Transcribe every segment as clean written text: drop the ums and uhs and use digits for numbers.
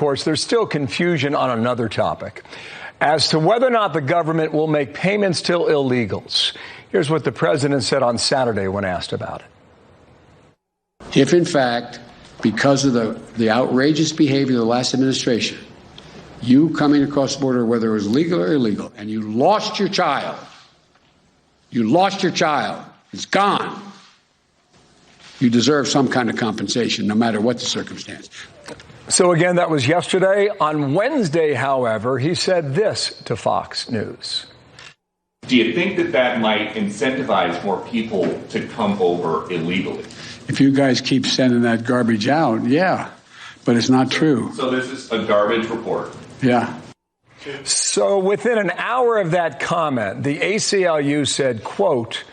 course, there's still confusion on another topic as to whether or not the government will make payments to illegals. Here's what the president said on Saturday when asked about it. If, in fact, because of the outrageous behavior of the last administration, you coming across the border, whether it was legal or illegal, and you lost your child, it's gone, you deserve some kind of compensation, no matter what the circumstance. So again, that was yesterday. On Wednesday, however, he said this to Fox News. Do you think that that might incentivize more people to come over illegally? If you guys keep sending that garbage out, yeah, but it's not true. So this is a garbage report? Yeah. So within an hour of that comment, the ACLU said, quote,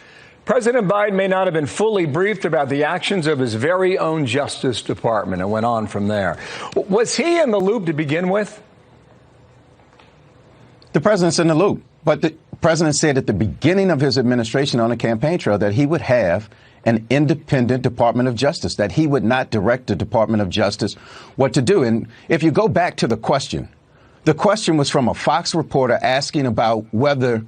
President Biden may not have been fully briefed about the actions of his very own Justice Department, and went on from there. Was he in the loop to begin with? The president's in the loop, but the president said at the beginning of his administration on the campaign trail that he would have an independent Department of Justice, that he would not direct the Department of Justice what to do. And if you go back to the question was from a Fox reporter asking about whether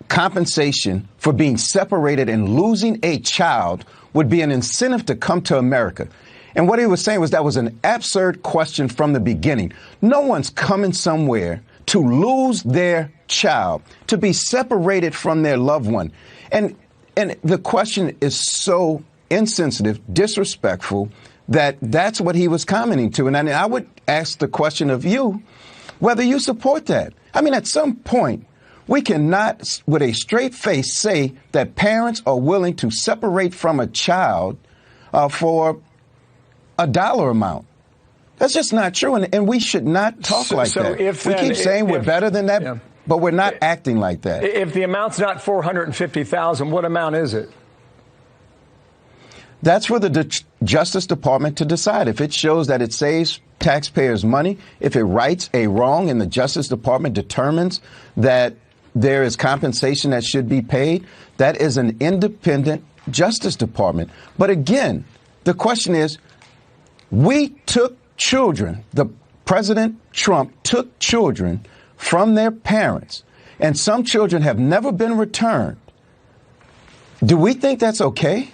compensation for being separated and losing a child would be an incentive to come to America. And what he was saying was that was an absurd question from the beginning. No one's coming somewhere to lose their child, to be separated from their loved one. And the question is so insensitive, disrespectful, that's what he was commenting to. And I would ask the question of you, whether you support that. I mean, at some point, we cannot, with a straight face, say that parents are willing to separate from a child for a dollar amount. That's just not true, and we should not talk like that. We keep saying we're better than that, yeah, but we're not acting like that. If the amount's not $450,000, what amount is it? That's for the Justice Department to decide. If it shows that it saves taxpayers money, if it rights a wrong and the Justice Department determines that there is compensation that should be paid, that is an independent Justice Department. But again, the question is, we took children, President Trump took children from their parents, and some children have never been returned. Do we think that's okay?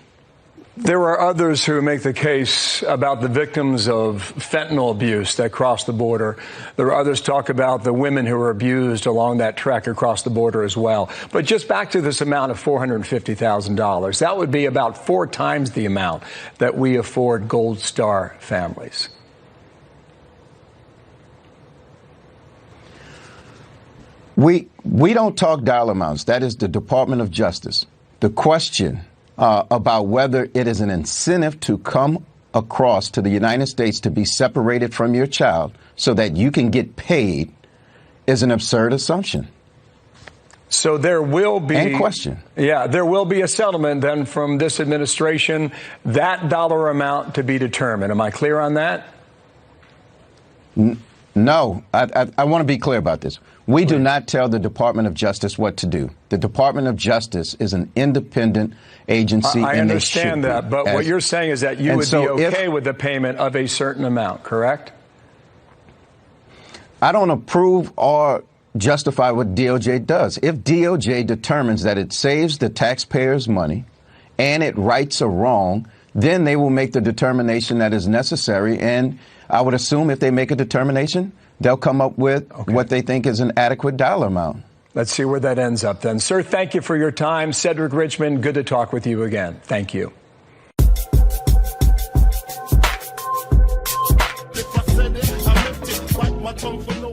There are others who make the case about the victims of fentanyl abuse that cross the border. There are others talk about the women who were abused along that trek across the border as well. But just back to this amount of $450,000, that would be about 4 times the amount that we afford Gold Star families. We don't talk dollar amounts. That is the Department of Justice. The question about whether it is an incentive to come across to the United States to be separated from your child so that you can get paid is an absurd assumption. So there will be and question. Yeah, there will be a settlement then from this administration, that dollar amount to be determined. Am I clear on that? No, I want to be clear about this. We do not tell the Department of Justice what to do. The Department of Justice is an independent agency. I understand that, but what you're saying is that you would be okay with the payment of a certain amount, correct? I don't approve or justify what DOJ does. If DOJ determines that it saves the taxpayers money and it rights a wrong, then they will make the determination that is necessary. And I would assume if they make a determination, they'll come up with what they think is an adequate dollar amount. Let's see where that ends up then. Sir, thank you for your time. Cedric Richmond, good to talk with you again. Thank you. If I said it, I meant it. Wipe my tongue from the